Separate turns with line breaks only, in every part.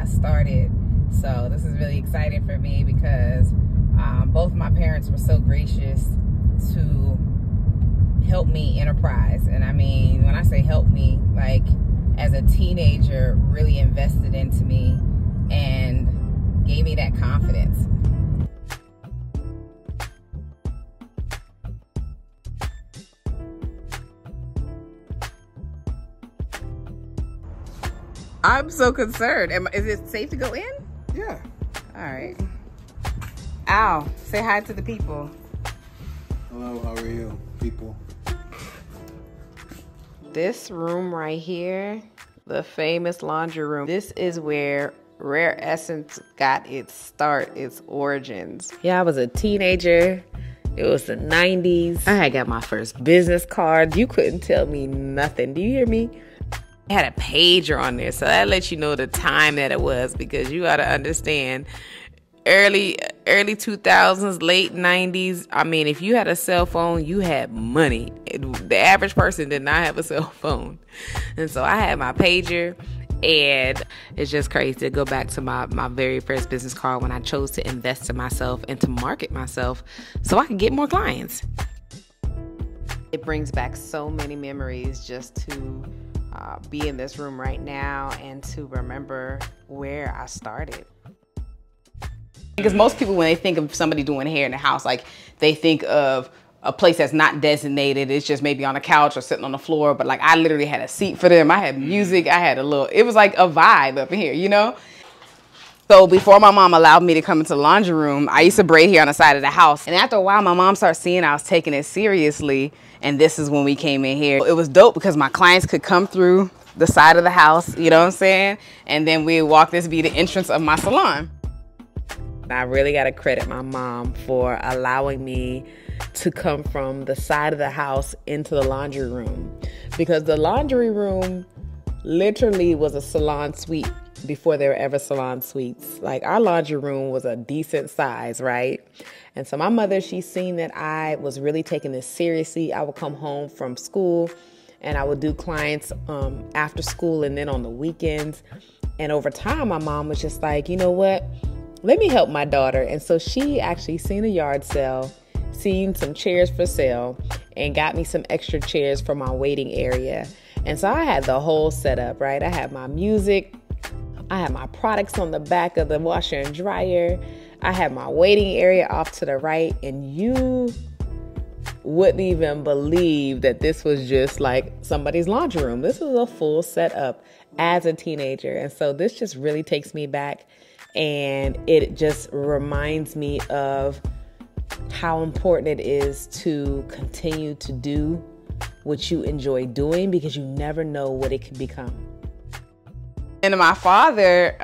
started. So this is really exciting for me because both my parents were so gracious to help me enterprise. And I mean, when I say help me, like as a teenager, really invested into me and gave me that confidence. I'm so concerned. Is it safe to go in?
Yeah.
All right. Al, say hi to the people.
Hello, how are you, people?
This room right here, the famous laundry room, this is where Rare Essence got its start, its origins. Yeah, I was a teenager. It was the 90s. I had got my first business card. You couldn't tell me nothing. Do you hear me? I had a pager on there, so that lets you know the time that it was, because you got to understand, early 2000s, late 90s, I mean, if you had a cell phone, you had money. The average person did not have a cell phone. And so I had my pager, and it's just crazy to go back to my very first business card when I chose to invest in myself and to market myself so I could get more clients. It brings back so many memories just to be in this room right now and to remember where I started. Because most people, when they think of somebody doing hair in the house, like they think of a place that's not designated. It's just maybe on a couch or sitting on the floor. But like I literally had a seat for them. I had music. I had it was like a vibe up in here, you know? So before my mom allowed me to come into the laundry room, I used to braid here on the side of the house. And after a while, my mom started seeing I was taking it seriously. And this is when we came in here. It was dope because my clients could come through the side of the house, you know what I'm saying? And then we walk, this be the entrance of my salon. I really got to credit my mom for allowing me to come from the side of the house into the laundry room, because the laundry room literally was a salon suite before there were ever salon suites. Like our laundry room was a decent size, right? And so my mother, she's seen that I was really taking this seriously. I would come home from school and I would do clients after school and then on the weekends. And over time, my mom was just like, you know what? Let me help my daughter. And so she actually seen a yard sale, seen some chairs for sale, and got me some extra chairs for my waiting area. And so I had the whole setup, right? I had my music. I had my products on the back of the washer and dryer. I had my waiting area off to the right. And you wouldn't even believe that this was just like somebody's laundry room. This was a full setup as a teenager. And so this just really takes me back. And it just reminds me of how important it is to continue to do what you enjoy doing, because you never know what it can become. And my father,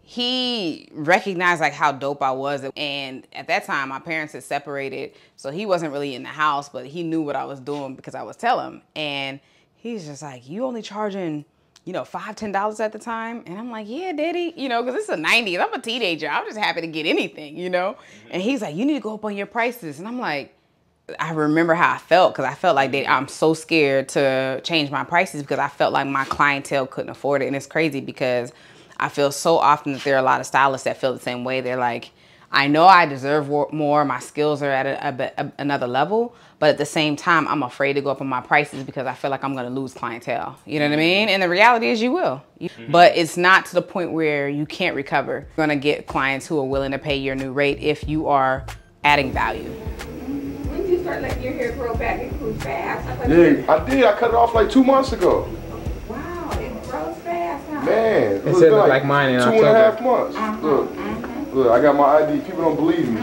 he recognized like how dope I was. And at that time, my parents had separated, so he wasn't really in the house, but he knew what I was doing because I was telling him. And he's just like, you only charging, you know, $5, $10 at the time? And I'm like, yeah, daddy, you know, because it's the 90s. I'm a teenager. I'm just happy to get anything, you know? And he's like, you need to go up on your prices. And I'm like, I remember how I felt, because I felt like I'm so scared to change my prices because I felt like my clientele couldn't afford it. And it's crazy because I feel so often that there are a lot of stylists that feel the same way. They're like, I know I deserve more. My skills are at another level. But at the same time, I'm afraid to go up on my prices because I feel like I'm going to lose clientele. You know what I mean? And the reality is you will. But it's not to the point where you can't recover. You're going to get clients who are willing to pay your new rate if you are adding value.
When did you start letting your hair grow back? It grew fast.
Yeah, I did. I cut it off like 2 months ago.
Wow, it grows fast, huh?
Man,
it said like mine in October.
2.5 months. Look, I got my ID. People don't believe me.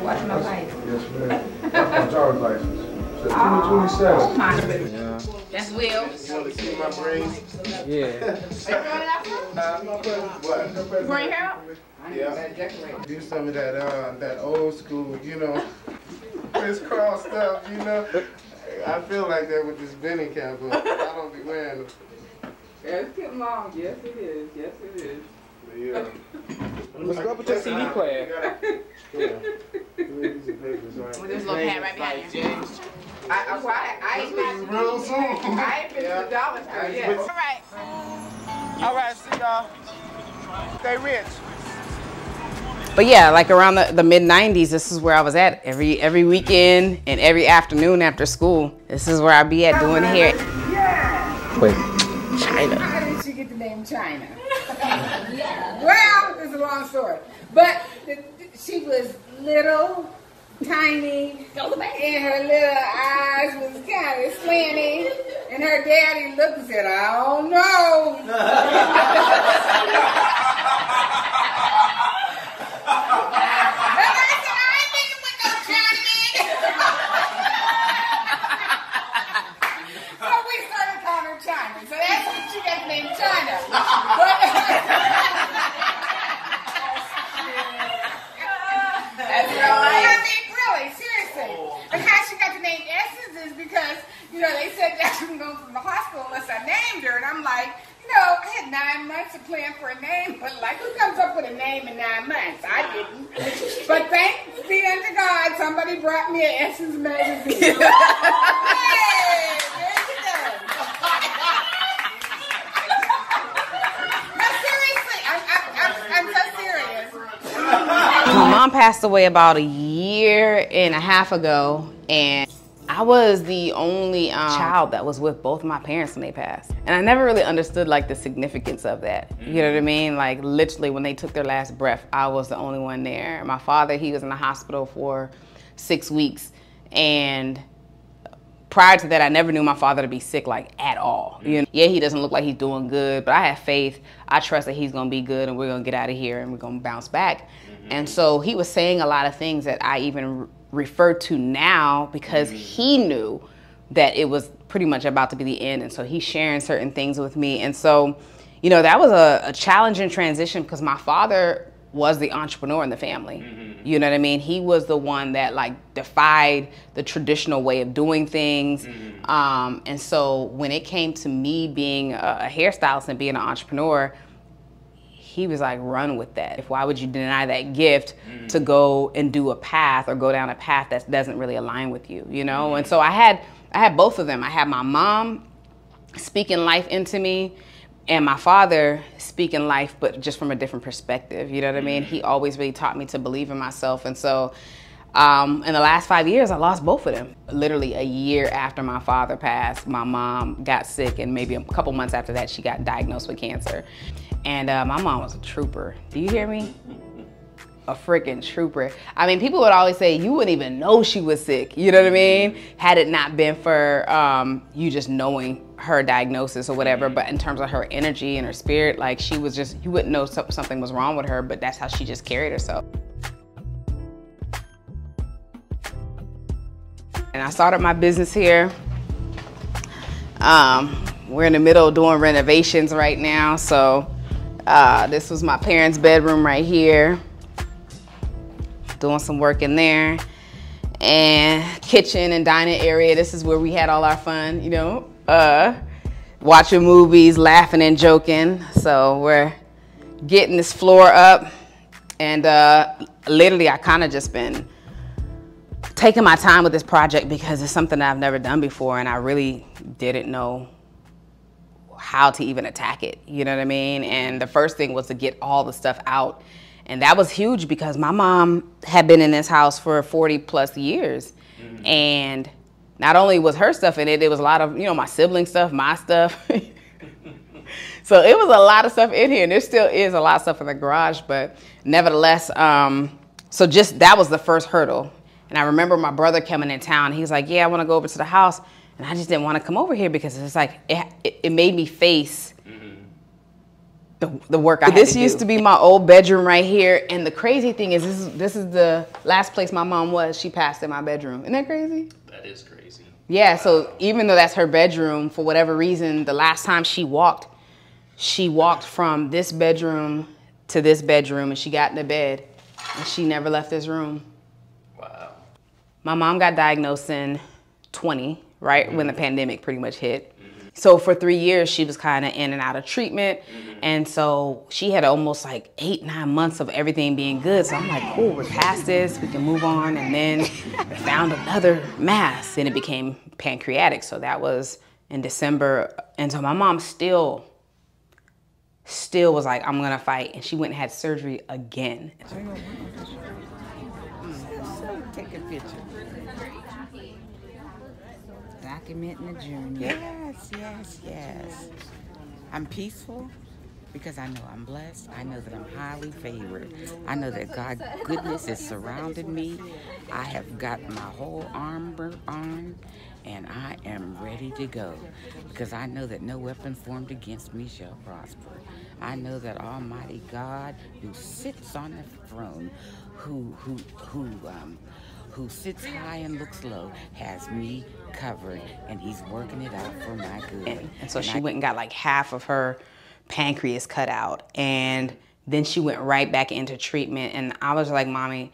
What's my life?
Yes, ma'am. That's my driver's license. It's 2027.
Oh, my.
Yeah.
That's Will.
You want to see my braids?
Yeah.
What?
Bring your hair out?
Yeah. Do some of that old school, you know, crisscross stuff, you know. I feel like that with this Benny cap, but I don't be wearing them.
It's getting long. Yes, it is. Yes, it is.
Yeah.
Let's go up with your CD player.
Yeah. With
this little pad right behind you. I ain't been to the Dollar Store yet. All right.
All right, see y'all. Stay rich.
But yeah, like around the mid-90s, this is where I was at every weekend and every afternoon after school. This is where I'd be at doing hair.
Yeah.
Wait.
China.
How did she get the name China? Well, it's a long story. But she was little, tiny, and her little eyes was kind of slanty. And her daddy looked and said, I don't know. China. So that's when she got the name China. That's right. I mean, really, seriously. And how she got the name Essence is because, you know, they said that she was going from the hospital unless I named her. And I'm like, you know, I had 9 months to plan for a name. But like, who comes up with a name in 9 months? I didn't. But thanks be unto God, somebody brought me an Essence magazine. Hey, there you go. I'm so serious.
My mom passed away about a year and a half ago, and I was the only child that was with both my parents when they passed. And I never really understood like the significance of that. You know what I mean? Like literally when they took their last breath, I was the only one there. My father, he was in the hospital for 6 weeks, and prior to that, I never knew my father to be sick like at all. You know? Yeah, he doesn't look like he's doing good, but I have faith. I trust that he's gonna be good and we're gonna get out of here and we're gonna bounce back. And so he was saying a lot of things that I even refer to now because he knew that it was pretty much about to be the end. And so he's sharing certain things with me. And so, you know, that was a challenging transition because my father was the entrepreneur in the family. You know what I mean? He was the one that like defied the traditional way of doing things. And so when it came to me being a hairstylist and being an entrepreneur, he was like, run with that. Why would you deny that gift to go and do a path or go down a path that doesn't really align with you, you know? And so I had both of them. I had my mom speaking life into me, and my father speaking life, but just from a different perspective. You know what I mean? He always really taught me to believe in myself. And so in the last 5 years, I lost both of them. Literally a year after my father passed, my mom got sick, and maybe a couple months after that, she got diagnosed with cancer. And my mom was a trooper. Do you hear me? A freaking trooper. I mean, people would always say, you wouldn't even know she was sick. You know what I mean? Had it not been for you just knowing her diagnosis or whatever. But in terms of her energy and her spirit, like she was just, you wouldn't know something was wrong with her, but that's how she just carried herself. And I started my business here. We're in the middle of doing renovations right now. So this was my parents' bedroom right here. Doing some work in there. And kitchen and dining area. This is where we had all our fun, you know, watching movies, laughing and joking. So we're getting this floor up. And literally I kind of just been taking my time with this project because it's something that I've never done before, and I really didn't know how to even attack it, you know what I mean? And the first thing was to get all the stuff out. And that was huge because my mom had been in this house for 40 plus years. And not only was her stuff in it, it was a lot of, you know, my sibling stuff, my stuff. So it was a lot of stuff in here, and there still is a lot of stuff in the garage, but nevertheless, so just that was the first hurdle. And I remember my brother coming in town. He was like, yeah, I want to go over to the house. And I just didn't want to come over here because it's like, it made me face the work I had to do. This used to be my old bedroom right here. And the crazy thing is, this is the last place my mom was. She passed in my bedroom. Isn't that crazy?
That is crazy.
Yeah, so even though that's her bedroom, for whatever reason, the last time she walked from this bedroom to this bedroom, and she got in the bed, and she never left this room.
Wow.
My mom got diagnosed in 20, right, when the pandemic pretty much hit. So for 3 years, she was kind of in and out of treatment. And so she had almost like 8-9 months of everything being good. So I'm like, cool, we're past this, we can move on. And then we found another mass, and it became pancreatic. So that was in December. And so my mom still still was like, I'm gonna fight, and she went and had surgery again.
Take a picture. Documenting the journey. Yes, yes, yes. I'm peaceful because I know I'm blessed. I know that I'm highly favored. I know that God's goodness is surrounding me. I have got my whole armor on, and I am ready to go because I know that no weapon formed against me shall prosper. I know that Almighty God, who sits on the throne, who sits high and looks low, has me covered, and he's working it out for my good.
And so she went and got like half of her pancreas cut out, and then she went right back into treatment. And I was like, Mommy,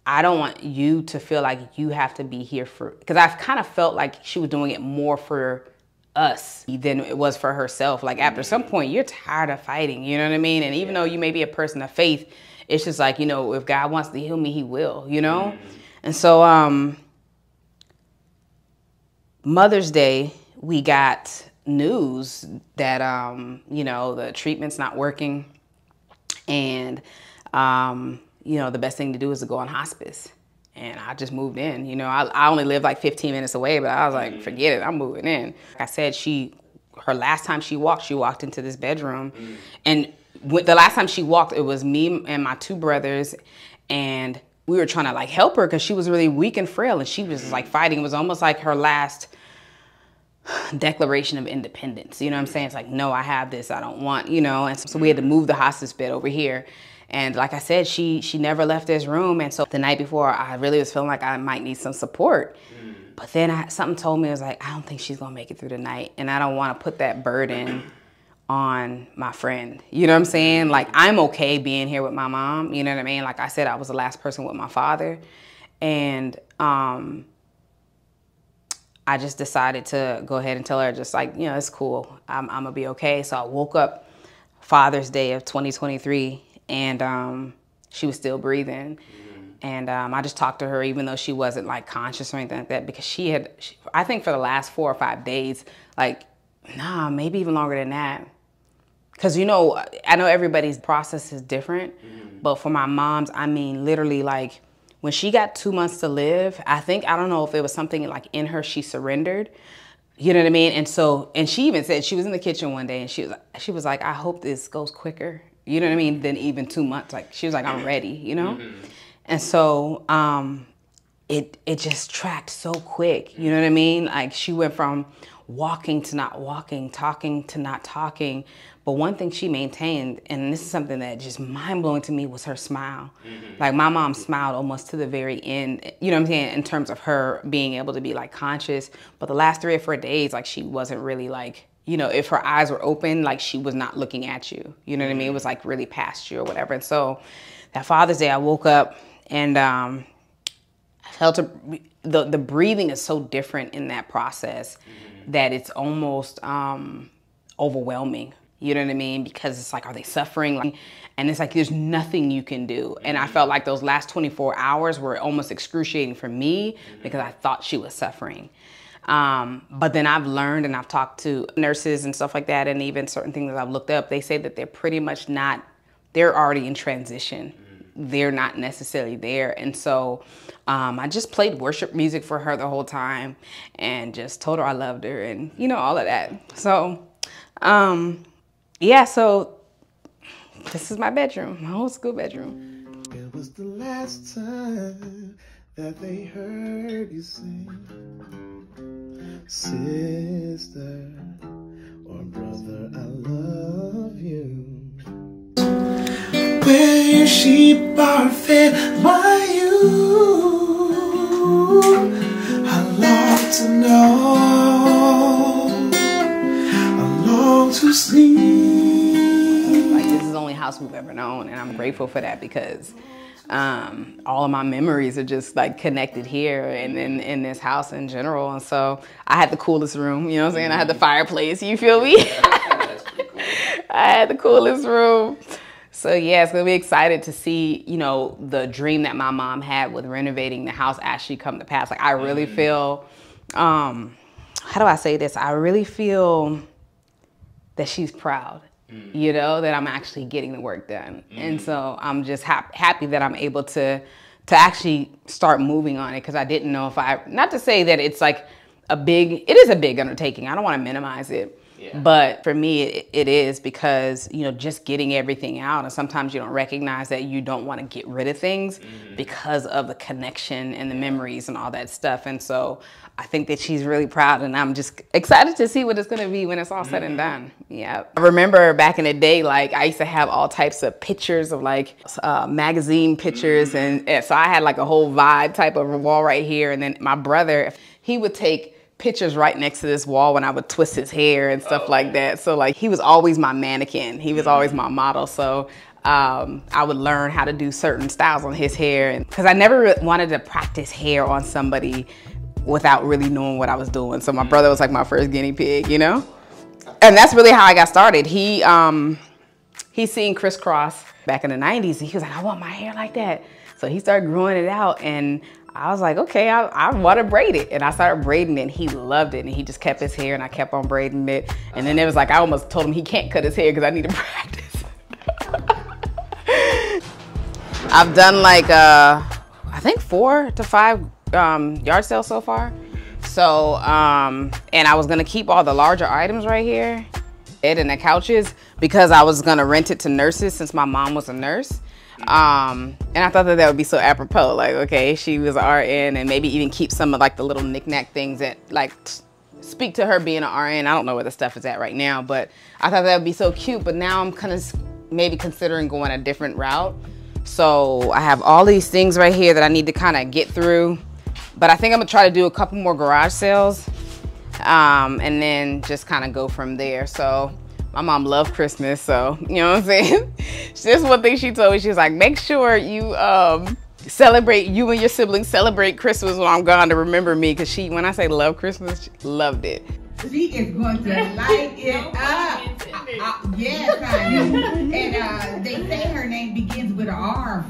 I don't want you to feel like you have to be here for, because I've kind of felt like she was doing it more for us than it was for herself. Like after some point, you're tired of fighting, you know what I mean? And even though you may be a person of faith, it's just like, you know, if God wants to heal me, he will, you know? And so Mother's Day, we got news that, you know, the treatment's not working. And, you know, the best thing to do is to go on hospice. And I just moved in. You know, I only live like 15 minutes away, but I was like, forget it, I'm moving in. Like I said, her last time she walked into this bedroom. And the last time she walked, it was me and my two brothers. And we were trying to like help her because she was really weak and frail. And she was like fighting. It was almost like her last declaration of independence. You know what I'm saying? It's like, no, I have this, I don't want, you know. And so we had to move the hospice bed over here. And like I said, she never left this room. And so the night before, I really was feeling like I might need some support. But then something told me, I was like, I don't think she's gonna make it through the night. And I don't wanna put that burden on my friend. You know what I'm saying? Like, I'm okay being here with my mom. You know what I mean? Like I said, I was the last person with my father. And I just decided to go ahead and tell her, just like, you know, it's cool. I'm gonna be okay. So I woke up Father's Day of 2023, and she was still breathing. And I just talked to her, even though she wasn't like conscious or anything like that, because I think for the last 4 or 5 days, like, nah, maybe even longer than that. Because, you know, I know everybody's process is different, but for my mom's, I mean, literally, like, when she got 2 months to live, I don't know if it was something like in her, she surrendered. You know what I mean? And so, and she even said, she was in the kitchen one day and she was like, I hope this goes quicker. You know what I mean? Than even 2 months. Like, she was like, I'm ready, you know? And so, it just tracked so quick. You know what I mean? Like, she went from walking to not walking, talking to not talking. But one thing she maintained, and this is something that just mind-blowing to me, was her smile. Like, my mom smiled almost to the very end, you know what I'm saying, in terms of her being able to be like conscious. But the last 3 or 4 days, like, she wasn't really like, you know, if her eyes were open, like, she was not looking at you. You know what I mean? It was like really past you or whatever. And so that Father's Day, I woke up and I felt the breathing is so different in that process that it's almost overwhelming. You know what I mean? Because it's like, are they suffering? And it's like, there's nothing you can do. And I felt like those last 24 hours were almost excruciating for me because I thought she was suffering. But then I've learned, and I've talked to nurses and stuff like that, and even certain things that I've looked up, they say that they're pretty much not, they're already in transition. They're not necessarily there. And so I just played worship music for her the whole time and just told her I loved her and, you know, all of that. So, yeah, so this is my bedroom, my old school bedroom.
It was the last time that they heard you sing, sister or brother, I love you. Where your sheep are fed by you, I long to know, I long to see.
Like, this is the only house we've ever known, and I'm grateful for that because all of my memories are just like connected here and in this house in general. And so I had the coolest room, you know what I'm saying? I had the fireplace, you feel me?
That's pretty cool.
I had the coolest room. So yeah, it's gonna be excited to see, you know, the dream that my mom had with renovating the house actually come to pass. Like, I really feel, how do I say this? I really feel that she's proud. you know, that I'm actually getting the work done. And so I'm just happy that I'm able to actually start moving on it, because I didn't know if not to say that it's like it is a big undertaking. I don't want to minimize it. Yeah. But for me, it is, because, you know, just getting everything out, and sometimes you don't recognize that you don't want to get rid of things because of the connection and the memories and all that stuff. And so I think that she's really proud, and I'm just excited to see what it's going to be when it's all said and done. Yeah. I remember back in the day, like, I used to have all types of pictures of like magazine pictures. And so I had like a whole vibe type of wall right here. And then my brother, he would take pictures right next to this wall when I would twist his hair and stuff like that. So like, he was always my mannequin. He was always my model. So I would learn how to do certain styles on his hair, because I never wanted to practice hair on somebody without really knowing what I was doing. So my brother was like my first guinea pig, you know? And that's really how I got started. He seen crisscross back in the 90s, and he was like, I want my hair like that. So he started growing it out, and I was like, okay, I want to braid it. And I started braiding it, and he loved it. And he just kept his hair, and I kept on braiding it. And then it was like, I almost told him he can't cut his hair because I need to practice. I've done like, I think 4 to 5 yard sales so far. So, and I was going to keep all the larger items right here, and the couches, because I was going to rent it to nurses since my mom was a nurse. And I thought that would be so apropos, like, okay, she was RN, and maybe even keep some of like the little knickknack things that like speak to her being an RN. I don't know where the stuff is at right now, but I thought that would be so cute. But now I'm kind of maybe considering going a different route. So I have all these things right here that I need to kind of get through, but I think I'm gonna try to do a couple more garage sales, and then just kind of go from there. So my mom loved Christmas, so, you know what I'm saying? Just one thing she told me, she was like, make sure you celebrate, you and your siblings celebrate Christmas when I'm gone, to remember me, because when I say love Christmas, she loved it.
She is going to light it up. Yes, honey. And they say her name begins with an R.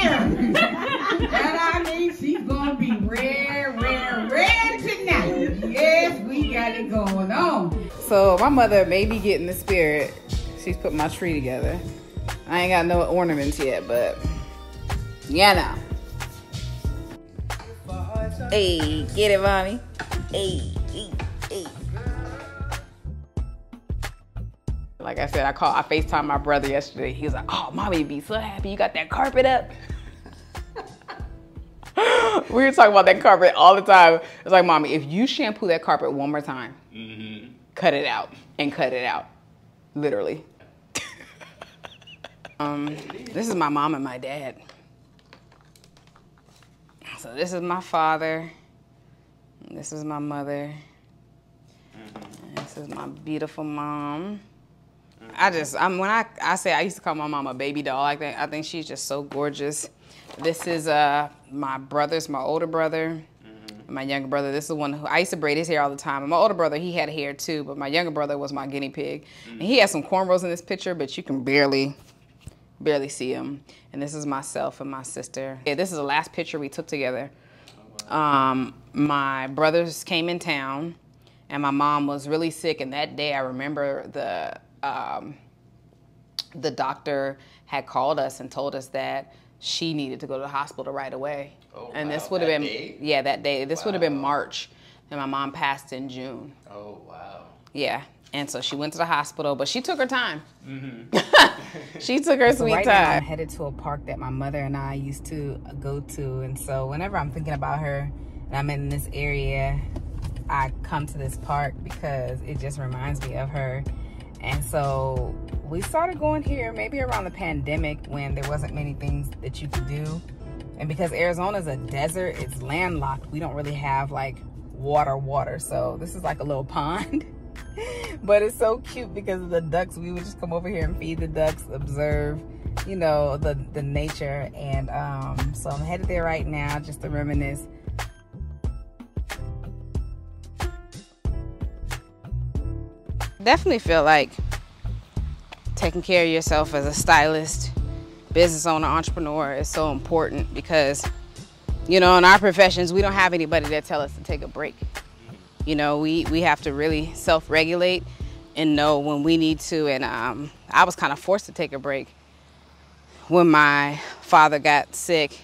And I mean, she's going to be rare tonight. Yes, we got it going on.
So my mother may be getting the spirit. She's put my tree together. I ain't got no ornaments yet, but yeah, no. Hey, get it, mommy. Hey. Like I said, I FaceTimed my brother yesterday. He was like, oh, mommy be so happy you got that carpet up. We were talking about that carpet all the time. It's like, mommy, if you shampoo that carpet one more time, cut it out, and cut it out, literally. This is my mom and my dad. So this is my father. This is my mother. This is my beautiful mom. When I say I used to call my mom a baby doll, I think she's just so gorgeous. This is my older brother, my younger brother. This is the one who I used to braid his hair all the time. And my older brother, he had hair too, but my younger brother was my guinea pig. And he has some cornrows in this picture, but you can barely see him. And this is myself and my sister. Yeah, this is the last picture we took together. My brothers came in town, and my mom was really sick. And that day, I remember the doctor had called us and told us that she needed to go to the hospital right away. Oh, and this would have been, yeah, that day. This would have been March, and my mom passed in June.
Oh, wow.
Yeah, and so she went to the hospital, but she took her time. She took her sweet time. Now I'm headed to a park that my mother and I used to go to, and so whenever I'm thinking about her and I'm in this area, I come to this park because it just reminds me of her. And so we started going here maybe around the pandemic when there wasn't many things that you could do. And because Arizona's a desert, it's landlocked. We don't really have like water. So this is like a little pond. But it's so cute because of the ducks. We would just come over here and feed the ducks, observe, you know, the nature. And so I'm headed there right now just to reminisce. Definitely feel like taking care of yourself as a stylist, business owner, entrepreneur is so important because, you know, in our professions, we don't have anybody that tell us to take a break. You know, we have to really self-regulate and know when we need to. And I was kind of forced to take a break when my father got sick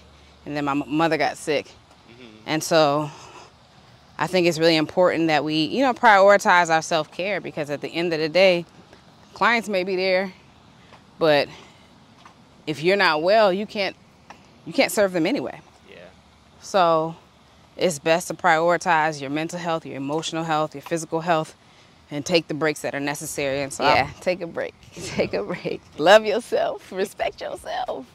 and then my mother got sick. And so I think it's really important that we, you know, prioritize our self-care, because at the end of the day, clients may be there, but if you're not well, you can't serve them anyway.
Yeah.
So it's best to prioritize your mental health, your emotional health, your physical health, and take the breaks that are necessary. And so yeah, take a break. Take a break. Love yourself. Respect yourself.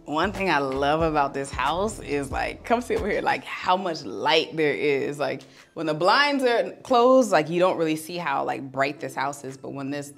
One thing I love about this house is, like, come see over here, like how much light there is. Like when the blinds are closed, like you don't really see how like bright this house is, but when this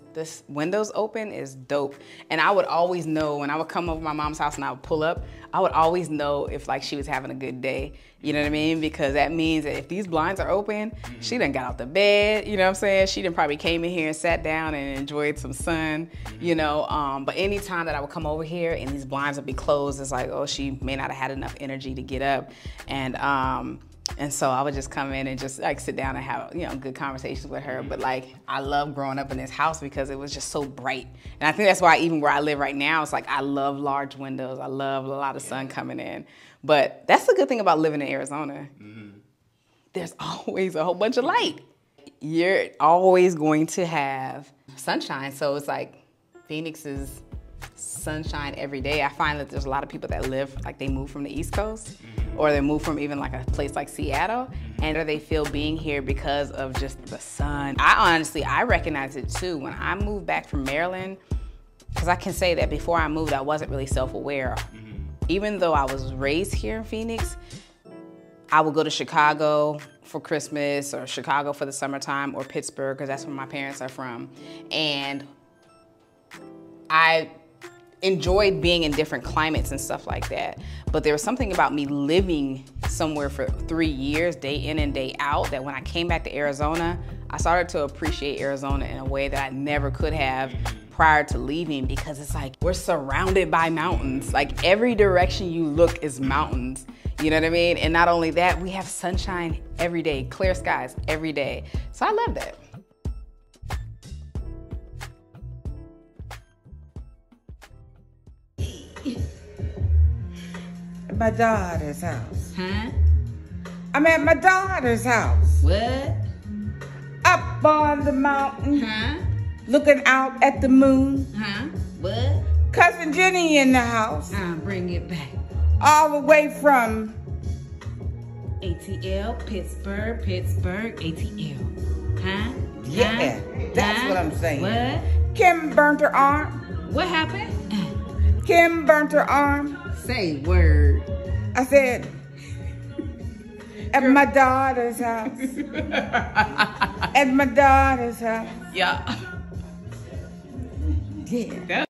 windows open, is dope. And I would always know when I would come over my mom's house and I would pull up, I would always know if like she was having a good day. You know what I mean? Because that means that if these blinds are open, she done got out the bed, you know what I'm saying? She done probably came in here and sat down and enjoyed some sun, you know? But anytime that I would come over here and these blinds would be closed, it's like, oh, she may not have had enough energy to get up. And so I would just come in and just like sit down and have, you know, good conversations with her. But like, I love growing up in this house because it was just so bright. And I think that's why even where I live right now, it's like, I love large windows. I love a lot of sun coming in. But that's the good thing about living in Arizona. There's always a whole bunch of light. You're always going to have sunshine. So it's like Phoenix is sunshine every day. I find that there's a lot of people that live, like they move from the East Coast or they move from even like a place like Seattle, and they feel being here because of just the sun. I recognize it too. When I moved back from Maryland, because I can say that before I moved, I wasn't really self-aware. Even though I was raised here in Phoenix, I would go to Chicago for Christmas or Chicago for the summertime or Pittsburgh, because that's where my parents are from. And I enjoyed being in different climates and stuff like that. But there was something about me living somewhere for 3 years, day in and day out, that when I came back to Arizona, I started to appreciate Arizona in a way that I never could have prior to leaving, because it's like we're surrounded by mountains. Like every direction you look is mountains. You know what I mean? And not only that, we have sunshine every day, clear skies every day. So I love that.
My daughter's house.
Huh?
I'm at my daughter's house.
What?
Up on the mountain.
Huh?
Looking out at the moon.
Huh? What?
Cousin Jenny in the house.
Bring it back.
All the way from
ATL, Pittsburgh, ATL. Huh?
yeah, that's what I'm saying.
What?
Kim burnt her arm.
What happened?
Kim burnt her arm.
Say word.
I said, at my daughter's house. At my daughter's house.
Yeah.
Yeah.